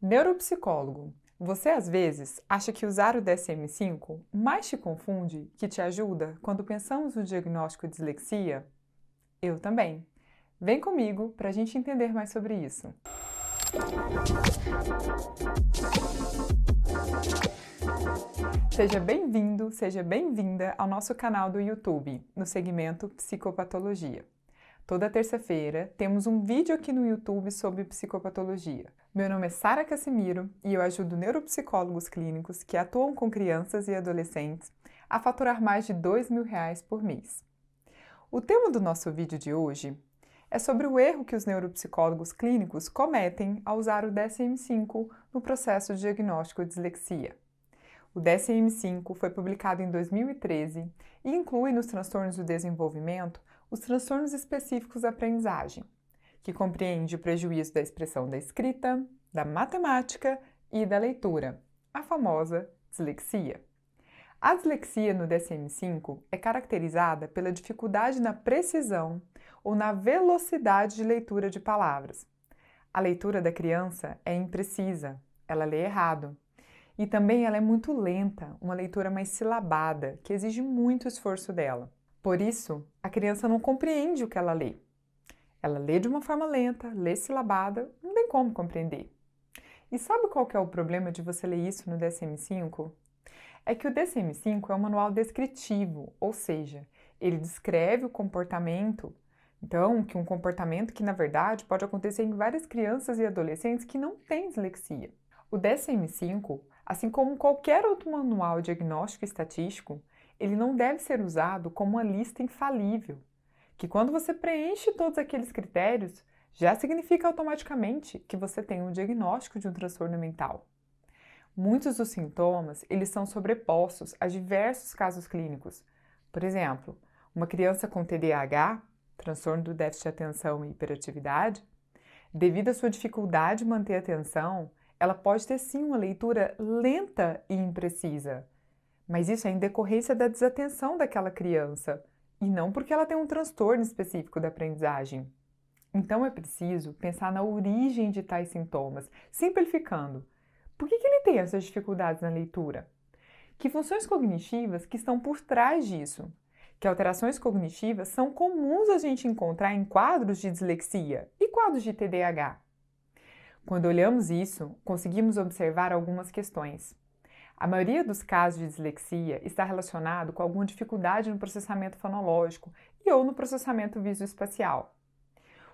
Neuropsicólogo, você às vezes acha que usar o DSM-5 mais te confunde que te ajuda quando pensamos no diagnóstico de dislexia? Eu também. Vem comigo para a gente entender mais sobre isso. Seja bem-vindo, seja bem-vinda ao nosso canal do YouTube, no segmento Psicopatologia. Toda terça-feira temos um vídeo aqui no YouTube sobre psicopatologia. Meu nome é Sara Cassimiro e eu ajudo neuropsicólogos clínicos que atuam com crianças e adolescentes a faturar mais de R$ 2.000 por mês. O tema do nosso vídeo de hoje é sobre o erro que os neuropsicólogos clínicos cometem ao usar o DSM-5 no processo de diagnóstico de dislexia. O DSM-5 foi publicado em 2013 e inclui nos transtornos do desenvolvimento os transtornos específicos da aprendizagem, que compreende o prejuízo da expressão da escrita, da matemática e da leitura, a famosa dislexia. A dislexia no DSM-5 é caracterizada pela dificuldade na precisão ou na velocidade de leitura de palavras. A leitura da criança é imprecisa, ela lê errado. E também ela é muito lenta, uma leitura mais silabada, que exige muito esforço dela. Por isso, a criança não compreende o que ela lê. Ela lê de uma forma lenta, lê silabada, não tem como compreender. E sabe qual que é o problema de você ler isso no DSM-5? É que o DSM-5 é um manual descritivo, ou seja, ele descreve o comportamento, então, que um comportamento que na verdade pode acontecer em várias crianças e adolescentes que não têm dislexia. O DSM-5, assim como qualquer outro manual diagnóstico estatístico, ele não deve ser usado como uma lista infalível, que quando você preenche todos aqueles critérios, já significa automaticamente que você tem um diagnóstico de um transtorno mental. Muitos dos sintomas, eles são sobrepostos a diversos casos clínicos. Por exemplo, uma criança com TDAH, transtorno do déficit de atenção e hiperatividade, devido à sua dificuldade de manter a atenção, ela pode ter sim uma leitura lenta e imprecisa, mas isso é em decorrência da desatenção daquela criança e não porque ela tem um transtorno específico da aprendizagem. Então é preciso pensar na origem de tais sintomas, simplificando. Por que ele tem essas dificuldades na leitura? Que funções cognitivas que estão por trás disso? Que alterações cognitivas são comuns a gente encontrar em quadros de dislexia e quadros de TDAH? Quando olhamos isso, conseguimos observar algumas questões. A maioria dos casos de dislexia está relacionado com alguma dificuldade no processamento fonológico e ou no processamento visoespacial,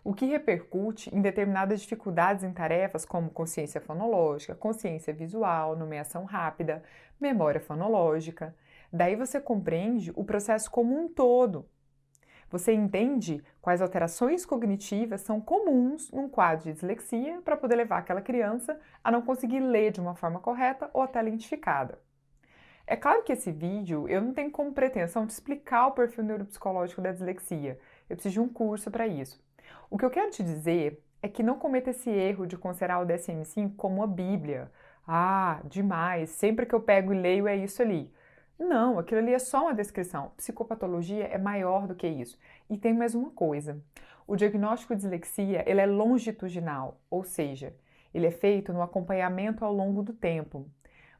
o que repercute em determinadas dificuldades em tarefas como consciência fonológica, consciência visual, nomeação rápida, memória fonológica. Daí você compreende o processo como um todo. Você entende quais alterações cognitivas são comuns num quadro de dislexia para poder levar aquela criança a não conseguir ler de uma forma correta ou até identificada. É claro que esse vídeo eu não tenho como pretensão de explicar o perfil neuropsicológico da dislexia. Eu preciso de um curso para isso. O que eu quero te dizer é que não cometa esse erro de considerar o DSM-5 como uma bíblia. Ah, demais, sempre que eu pego e leio é isso ali. Não, aquilo ali é só uma descrição. Psicopatologia é maior do que isso. E tem mais uma coisa. O diagnóstico de dislexia, ele é longitudinal, ou seja, ele é feito no acompanhamento ao longo do tempo.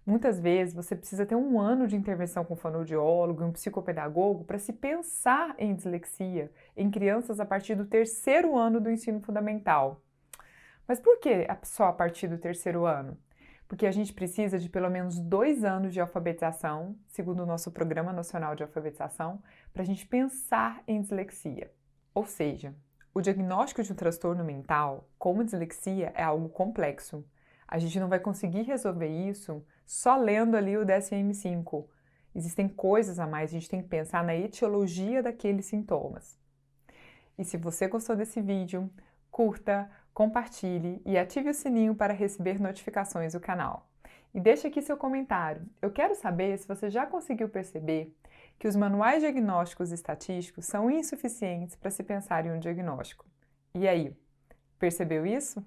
Muitas vezes você precisa ter 1 ano de intervenção com um fonoaudiólogo e um psicopedagogo para se pensar em dislexia em crianças a partir do 3º ano do ensino fundamental. Mas por que só a partir do 3º ano? Porque a gente precisa de pelo menos 2 anos de alfabetização, segundo o nosso Programa Nacional de Alfabetização, para a gente pensar em dislexia. Ou seja, o diagnóstico de um transtorno mental, como dislexia, é algo complexo. A gente não vai conseguir resolver isso só lendo ali o DSM-5. Existem coisas a mais, a gente tem que pensar na etiologia daqueles sintomas. E se você gostou desse vídeo, curta, compartilhe e ative o sininho para receber notificações do canal. E deixe aqui seu comentário. Eu quero saber se você já conseguiu perceber que os manuais diagnósticos estatísticos são insuficientes para se pensar em um diagnóstico. E aí, percebeu isso?